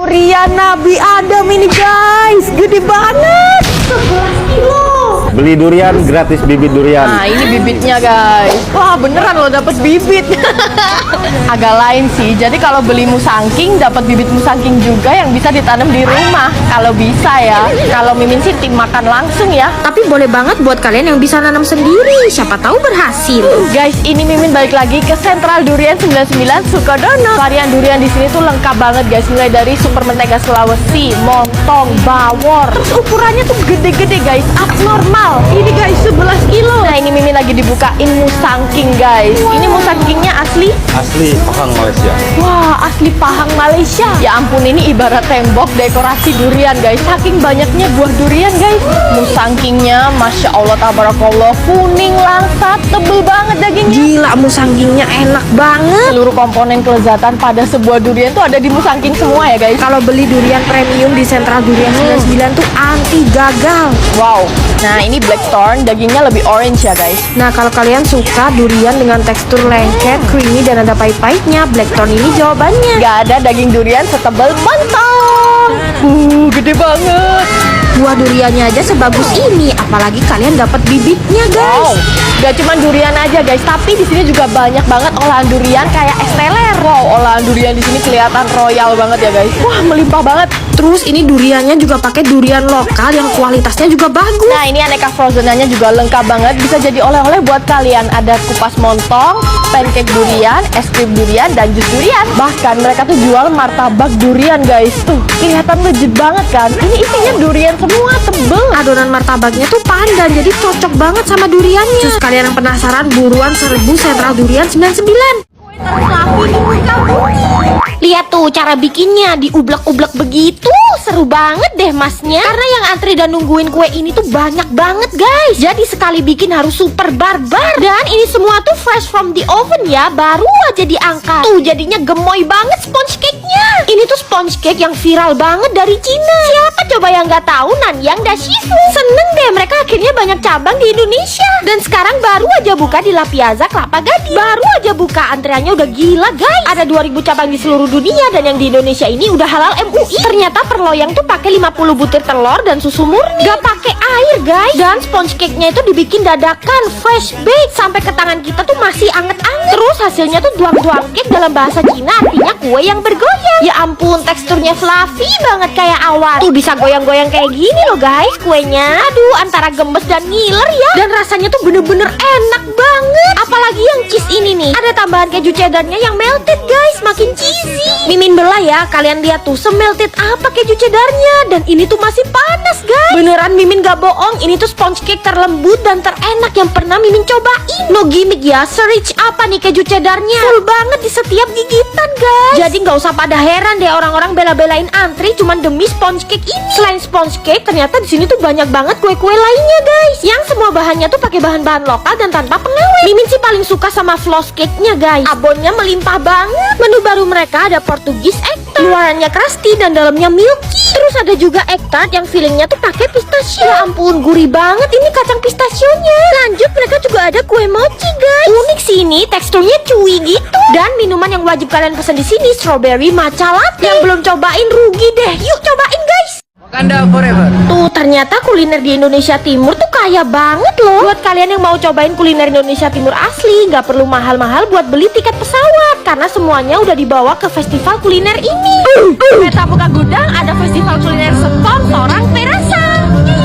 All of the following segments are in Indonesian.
Durian Nabi Adam ini guys, gede banget, 11 kilo. Beli durian gratis bibit durian. Nah ini bibitnya guys. Wah beneran lo dapet bibit. Agak lain sih. Jadi kalau beli musangking dapat bibit musangking juga yang bisa ditanam di rumah. Kalau bisa ya. Kalau Mimin sih tim makan langsung ya. Tapi boleh banget buat kalian yang bisa nanam sendiri. Siapa tahu berhasil. Guys, ini Mimin balik lagi ke Sentral Durian 99 Sukodono. Varian durian di sini tuh lengkap banget guys. Mulai dari super mentega Sulawesi, montong, bawor. Terus ukurannya tuh gede-gede guys, abnormal. Ini guys 11 kilo. Nah ini Mimin lagi dibukain musangking guys. Ini musangkingnya asli Pahang Malaysia. Wah, asli Pahang Malaysia. Ya ampun, ini ibarat tembok dekorasi durian guys. Saking banyaknya buah durian guys. Musangkingnya Masya Allah tabarakallah, kuning langsat, tebel banget dagingnya. Gila, musangkingnya enak banget. Seluruh komponen kelezatan pada sebuah durian tuh ada di musangking semua ya guys. Kalau beli durian premium di Sentral Durian 99 tuh anti gagal. Wow. Nah ini blackthorn, dagingnya lebih orange ya guys. Nah kalau kalian suka durian dengan tekstur lengket, creamy dan ada pahit-pahitnya, blackthorn ini jawabannya. Gak ada daging durian setebal montong. Gede banget. Buah duriannya aja sebagus ini, apalagi kalian dapat bibitnya Wow, guys. gak cuma durian aja guys, tapi di sini juga banyak banget olahan durian kayak es teler. Wow, olahan durian di sini kelihatan royal banget ya guys. Wah, melimpah banget. Terus ini duriannya juga pakai durian lokal yang kualitasnya juga bagus. Nah, ini aneka frozenannya juga lengkap banget. Bisa jadi oleh-oleh buat kalian. Ada kupas montong, pancake durian, es krim durian, dan jus durian. Bahkan mereka tuh jual martabak durian guys. Tuh, kelihatan legit banget kan. Ini isinya durian semua, tebel. Adonan martabaknya tuh pandan, jadi cocok banget sama duriannya. Terus kalian yang penasaran, buruan serbu Sentral Durian 99. Lihat tuh cara bikinnya, diublek-ublek begitu. Seru banget deh masnya. Karena yang antri dan nungguin kue ini tuh banyak banget guys. Jadi sekali bikin harus super barbar. Dan ini semua tuh fresh from the oven ya, baru aja diangkat. Tuh jadinya gemoy banget sponge cake-nya. Ini tuh sponge cake yang viral banget dari Cina. Siapa coba yang nggak tahu Nanyang Dashifu? Seneng deh mereka akhirnya banyak cabang di Indonesia. Dan sekarang baru aja buka di La Piazza Kelapa Gading. Baru aja buka, antreannya udah gila guys. Ada 2000 cabang di seluruh dunia dan yang di Indonesia ini udah halal MUI. Ternyata perloyang tuh pakai 50 butir telur dan susu murni. Gak pakai air guys. Dan sponge cake-nya itu dibikin dadakan, fresh bake, sampai ke tangan kita tuh masih anget-anget. Terus hasilnya tuh duang-duang cake, dalam bahasa Cina artinya kue yang bergoyang. Ya ampun, teksturnya fluffy banget kayak awan. Tuh bisa goyang-goyang kayak gini loh guys kuenya. Aduh, antara gemes dan ngiler ya. Dan rasanya tuh bener-bener enak banget. Apalagi yang cheese ini nih, ada tambahan keju cheddarnya yang melted guys, makin cheesy. Mimin belah ya, kalian lihat tuh semelted apa keju cheddarnya. Dan ini tuh masih panas guys. Beneran Mimin gak bohong, ini tuh sponge cake terlembut dan terenak yang pernah Mimin cobain. No gimmick ya, serich apa nih keju cheddarnya. Full banget di setiap gigitan guys. Jadi nggak usah pada heran deh orang-orang bela-belain antri cuman demi sponge cake ini. Selain sponge cake, ternyata di sini tuh banyak banget kue-kue lainnya guys, yang semua bahannya tuh pakai bahan-bahan lokal dan tanpa pengawet. Mimin sih paling suka sama floss cake-nya guys. Abonnya melimpah banget. Menu baru mereka ada Portugis egg tart, luarannya crusty dan dalamnya milky. Terus ada juga egg tart yang fillingnya tuh pakai pistachio. Ya ampun, gurih banget ini kacang pistachionya. Lanjut mereka juga ada kue mochi guys. Unik sih ini, teksturnya chewy gitu. Dan minuman yang wajib kalian pesen di sini strawberry matcha latte. Yang belum cobain rugi deh. Yuk cobain guys. Wakanda forever. Tuh ternyata kuliner di Indonesia Timur tuh kaya banget loh. Buat kalian yang mau cobain kuliner Indonesia Timur asli, nggak perlu mahal-mahal buat beli tiket pesawat, karena semuanya udah dibawa ke festival kuliner ini. Peta buka gudang, ada festival kuliner Serpong, Torang, Perasa.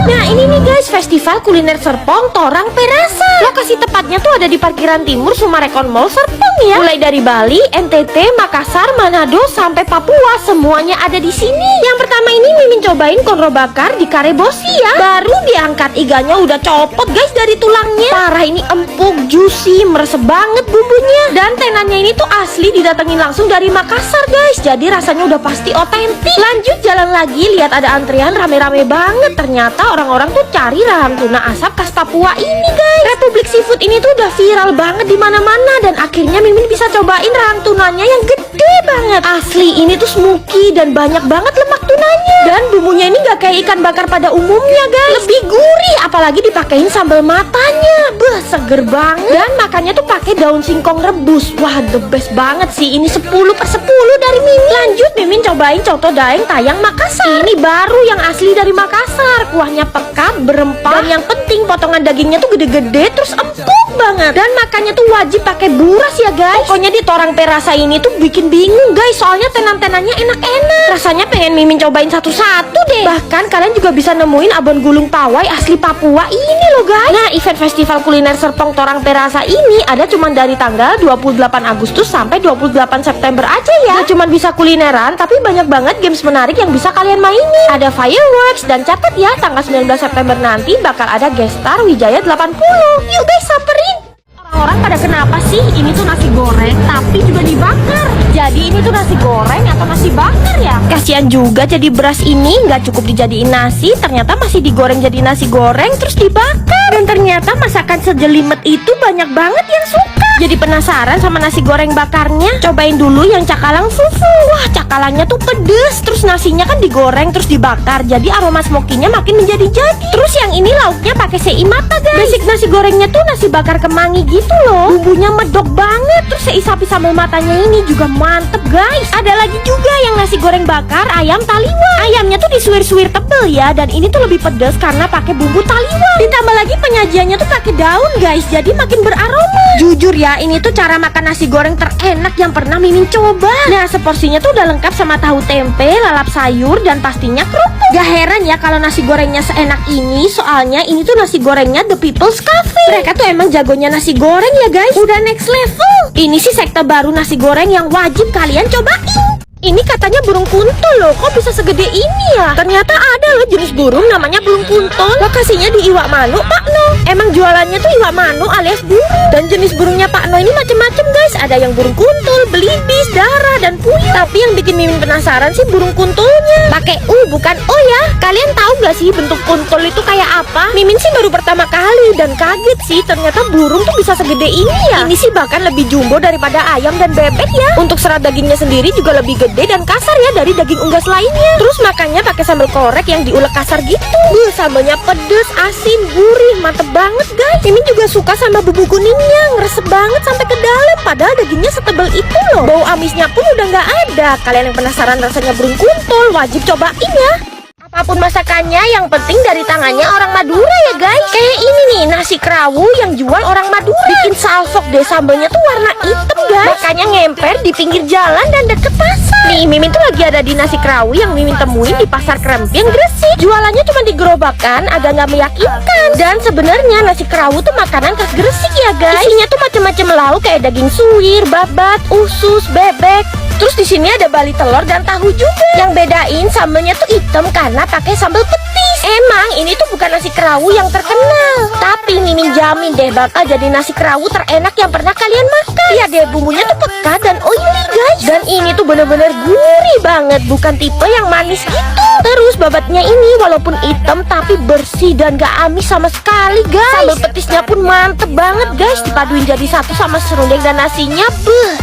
Nah ini nih guys, festival kuliner Serpong Torang Perasa. Lokasi tepatnya tuh ada di parkiran timur Sumarekon Mall Serpong ya. Mulai dari Bali, NTT, Makassar, Manado sampai Papua, semuanya ada di sini. Yang pertama ini Mimin cobain konro bakar di Karebosi ya. Baru diangkat, iganya udah copot guys dari tulangnya. Parah, ini empuk, juicy, meresep banget bumbunya. Dan tenannya ini tuh asli didatengin langsung dari Makassar guys. Jadi rasanya udah pasti otentik. Lanjut jalan lagi, lihat ada antrian rame-rame banget. Ternyata orang-orang tuh cari rahang tuna asap khas Papua ini guys. Republik Seafood ini tuh udah viral banget di mana-mana dan akhirnya Mimin bisa cobain rahang tunanya yang gede banget. Asli ini tuh smoky dan banyak banget lemak tunanya. Dan bumbunya ini gak kayak ikan bakar pada umumnya guys, lebih gurih, apalagi dipakein sambal matanya. Beuh, seger banget. Dan makannya tuh pakai daun singkong rebus. Wah, the best banget sih. Ini 10/10 dari Mimin. Lanjut Mimin cobain coto daeng tayang Makassar. Ini baru yang asli dari Makassar. Kuahnya pekat, berempah, dan yang penting potongan dagingnya tuh gede-gede terus empuk banget. Dan makannya tuh wajib pakai buras ya guys. Pokoknya di Torang Perasa ini tuh bikin bingung guys, soalnya tenan-tenannya enak-enak. Rasanya pengen Mimin cobain satu-satu deh. Bahkan kalian juga bisa nemuin abon gulung pawai asli Papua ini loh guys. Nah, event festival kuliner Serpong Torang Perasa ini ada cuman dari tanggal 28 Agustus sampai 28 September aja ya. Gak cuman bisa kulineran, tapi banyak banget games menarik yang bisa kalian mainin. Ada fireworks, dan catat ya, tanggal 19 September nanti bakal ada guest star Wijaya 80. Yuk guys, samperin. Orang pada kenapa sih ini tuh nasi goreng tapi juga dibakar? Jadi ini tuh nasi goreng atau nasi bakar ya? Kasian juga, jadi beras ini nggak cukup dijadiin nasi, ternyata masih digoreng jadi nasi goreng terus dibakar. Dan ternyata masakan sejelimet itu banyak banget yang suka. Jadi penasaran sama nasi goreng bakarnya? Cobain dulu yang cakalang fufu. Wah, cakalangnya tuh pedes, terus nasinya kan digoreng terus dibakar, jadi aroma smokinya makin menjadi-jadi. Terus yang ini lauknya pakai sei mata guys. Basic nasi gorengnya tuh nasi bakar kemangi gitu loh. Bumbunya medok banget. Terus sei sapi sambal matanya ini juga mantep guys. Ada lagi juga yang nasi goreng bakar ayam taliwang. Ayamnya tuh disuir-suir tebel ya, dan ini tuh lebih pedes karena pakai bumbu taliwang. Ditambah lagi penyajiannya tuh pakai daun guys, jadi makin beraroma. Jujur ya, ini tuh cara makan nasi goreng terenak yang pernah Mimin coba. Nah, seporsinya tuh udah lengkap sama tahu tempe, lalap sayur, dan pastinya kerupuk. Gak heran ya kalau nasi gorengnya seenak ini, soalnya ini tuh nasi gorengnya The People's Cafe. Mereka tuh emang jagonya nasi goreng ya guys, udah next level. Ini sih sekte baru nasi goreng yang wajib kalian cobain. Ini katanya burung kuntul loh, kok bisa segede ini ya? Ternyata ada loh jenis burung namanya burung kuntul. Lokasinya di Iwak Manu, Pak No. Emang jualannya tuh Iwak Manu alias burung. Dan jenis burungnya Pak No ini macem-macem guys. Ada yang burung kuntul, belibis, darah, dan puyuh. Tapi yang bikin Mimin penasaran sih burung kuntulnya. Pakai U bukan O ya. Kalian tahu gak sih bentuk kuntul itu kayak apa? Mimin sih baru pertama kali dan kaget sih, ternyata burung tuh bisa segede ini ya. Ini sih bahkan lebih jumbo daripada ayam dan bebek ya. Untuk serat dagingnya sendiri juga lebih gede dan kasar ya dari daging unggas lainnya. Terus makannya pakai sambal korek yang diulek kasar gitu. Sambalnya pedes, asin, gurih, mantep banget guys. Mimin juga suka sama bumbu kuningnya, ngeresep banget sampai ke dalam. Padahal dagingnya setebal itu loh. Bau amisnya pun udah nggak ada. Kalian yang penasaran rasanya burung kuntul, wajib cobain ya. Apapun masakannya, yang penting dari tangannya orang Madura ya guys. Kayak ini nih, nasi kerawu yang jual orang Madura. Bikin salfok deh, sambalnya tuh warna hitam guys. Makanya ngemper di pinggir jalan dan deket pasar. Nih, Mimin tuh lagi ada di nasi kerawu yang Mimin temuin di pasar Krempien Gresik. Jualannya cuma di gerobakan, agak nggak meyakinkan. Dan sebenarnya nasi kerawu tuh makanan khas Gresik ya guys. Isinya tuh macam-macam lauk kayak daging suwir, babat, usus, bebek. Terus di sini ada bali telur dan tahu juga. Yang bedain sambalnya tuh hitam karena pakai sambal petis. Emang ini tuh bukan nasi kerawu yang terkenal, tapi Mimin jamin deh bakal jadi nasi kerawu terenak yang pernah kalian makan. Lihat deh, bumbunya tuh pekat dan oily guys. Dan ini tuh bener-bener gurih banget, bukan tipe yang manis gitu. Terus babatnya ini walaupun hitam tapi bersih dan gak amis sama sekali guys. Sambal petisnya pun mantep banget guys, dipaduin jadi satu sama serundeng dan nasinya.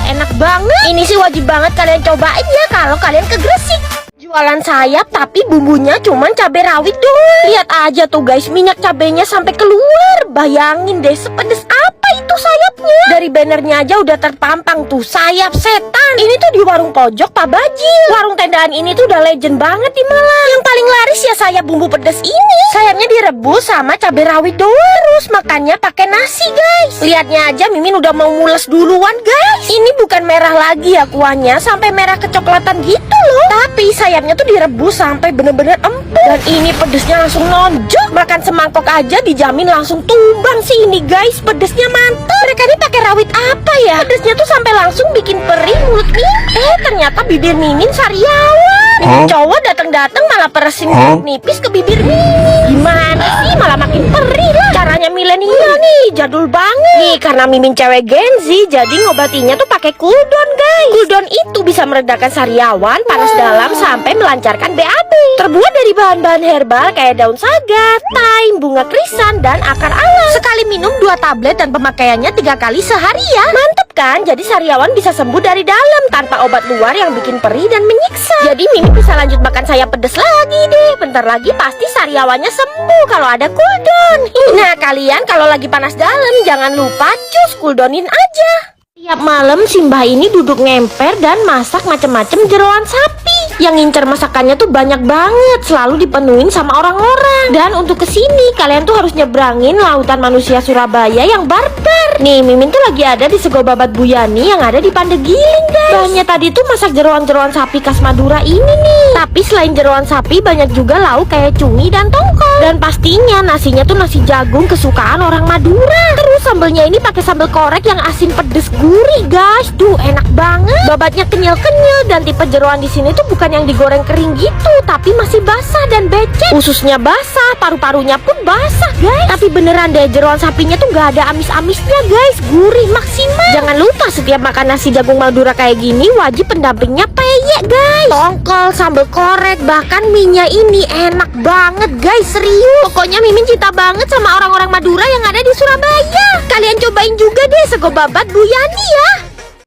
Enak banget. Ini sih wajib banget kalian cobain ya kalau kalian ke Gresik. Jualan sayap tapi bumbunya cuman cabai rawit doang. Lihat aja tuh guys, minyak cabenya sampai keluar. Bayangin deh sepedes apa itu sayapnya. Dari bannernya aja udah terpampang tuh, sayap setan. Ini tuh di warung pojok Pak Bajil. Warung tendaan ini tuh udah legend banget di Malang. Yang paling laris ya sayap bumbu pedes ini. Sayapnya direbus sama cabai rawit doang. Terus makannya pakai nasi guys. Lihatnya aja Mimin udah mau mules duluan guys. Ini bukan merah lagi ya kuahnya, sampai merah kecoklatan gitu loh. Tapi sayapnya tuh direbus sampai bener-bener empuk. Dan ini pedesnya langsung nonjok. Makan semangkok aja dijamin langsung tumbang sih ini guys. Pedesnya mantap. Mereka ini pakai rawit apa ya? Pedesnya tuh sampai langsung bikin perih mulut Mimin. Ternyata bibir Mimin sariawan. Cowok datang-datang malah peresin nipis ke bibir Mimin. Gimana sih, malah makin perih lah. Caranya milenial nih, jadul banget. Nih karena Mimin cewek Gen Z, jadi ngobatinya tuh pakai Cooldown guys. Cooldown itu bisa meredakan sariawan, panas dalam, sampai melancarkan BAB. Terbuat dari bahan-bahan herbal kayak daun saga, thyme, bunga krisan, dan akar alam. Sekali minum 2 tablet dan pemakaiannya 3 kali sehari ya. Mantep kan? Jadi sariawan bisa sembuh dari dalam tanpa obat luar yang bikin perih dan menyiksa. Jadi Mimin bisa lanjut makan sayur saya pedes lagi deh. Bentar lagi pasti sariawannya sembuh kalau ada cooldown. Nah kalian kalau lagi panas dalam jangan lupa cus cooldown-in aja. Tiap malam Simbah ini duduk ngemper dan masak macam-macam jeroan sapi. Yang ngincer masakannya tuh banyak banget, selalu dipenuhin sama orang-orang. Dan untuk kesini kalian tuh harus nyebrangin lautan manusia Surabaya yang barbar. Nih Mimin tuh lagi ada di Sego Babat Bu Yani yang ada di Pandegiling guys. Bahannya tadi tuh masak jeroan-jeroan sapi khas Madura ini nih. Tapi selain jeroan sapi banyak juga lauk kayak cumi dan tongkol. Dan pastinya nasinya tuh nasi jagung kesukaan orang Madura. Terus sambelnya ini pakai sambal korek yang asin pedes gurih guys. Duh enak banget. Babatnya kenyal-kenyal dan tipe jeroan di sini tuh bukan yang digoreng kering gitu, tapi masih basah dan becek. Ususnya basah, paru-parunya pun basah guys. Tapi beneran deh jeroan sapinya tuh gak ada amis-amisnya guys. Gurih maksimal. Jangan lupa setiap makan nasi jagung Madura kayak gini wajib pendampingnya peyek guys. Tongkol, sambal korek, bahkan mie-nya ini enak banget guys. Serius. Pokoknya Mimin cinta banget sama orang-orang Madura yang ada di Surabaya. Kalian cobain juga deh Sego Babat Bu Yani ya.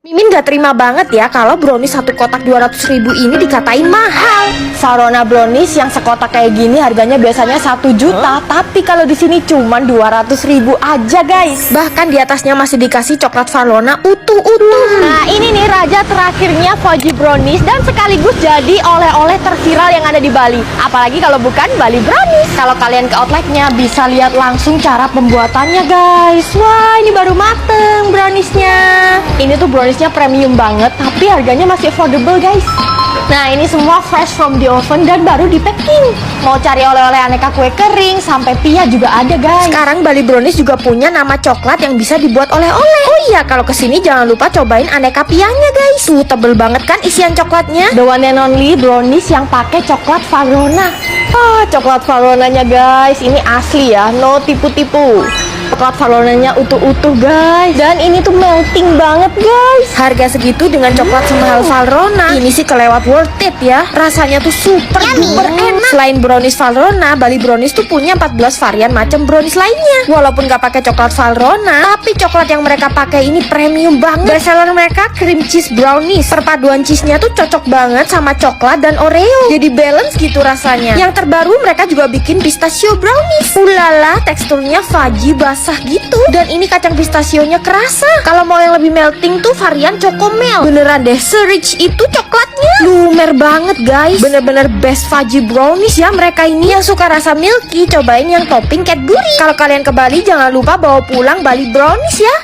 Mimin gak terima banget ya kalau brownies satu kotak 200.000 ini dikatain mahal. Farona brownies yang sekotak kayak gini harganya biasanya 1 juta, tapi kalau di sini cuma 200.000 aja guys. Bahkan di atasnya masih dikasih coklat Farona utuh-utuh. Nah ini nih raja terakhirnya Fudgy brownies dan sekaligus jadi oleh-oleh terviral yang ada di Bali. Apalagi kalau bukan Bali brownies. Kalau kalian ke outletnya bisa lihat langsung cara pembuatannya guys. Wah ini baru mateng browniesnya. Ini tuh browniesnya premium banget, tapi harganya masih affordable guys. Nah ini semua fresh from the oven dan baru di packing. Mau cari oleh-oleh aneka kue kering sampai pia juga ada guys. Sekarang Bali Brownies juga punya nama coklat yang bisa dibuat oleh-oleh. Oh iya kalau kesini jangan lupa cobain aneka pianya guys. Tuh tebel banget kan isian coklatnya. The one and only brownies yang pakai coklat Farona. Coklat Faronanya guys, ini asli ya, no tipu-tipu. Coklat Faronanya utuh-utuh guys. Dan ini tuh melting banget guys. Harga segitu dengan coklat semahal Valrona, ini sih kelewat worth it ya. Rasanya tuh super duper enak. Selain brownies Valrona, Bali Brownies tuh punya 14 varian macam brownies lainnya. Walaupun gak pakai coklat Valrona, tapi coklat yang mereka pakai ini premium banget. Bestseller mereka cream cheese brownies. Perpaduan cheese-nya tuh cocok banget sama coklat dan Oreo. Jadi balance gitu rasanya. Yang terbaru mereka juga bikin pistachio brownies. Ulala, teksturnya fudgy basah gitu. Dan ini kacang pistasionya kerasa. Kalau mau yang lebih melting tuh varian Chocomel. Beneran deh, se-rich itu coklatnya. Lumer banget guys. Bener-bener best fudgy brownies ya mereka ini. Yang suka rasa milky, cobain yang topping Cadbury. Kalau kalian ke Bali jangan lupa bawa pulang Bali Brownies ya.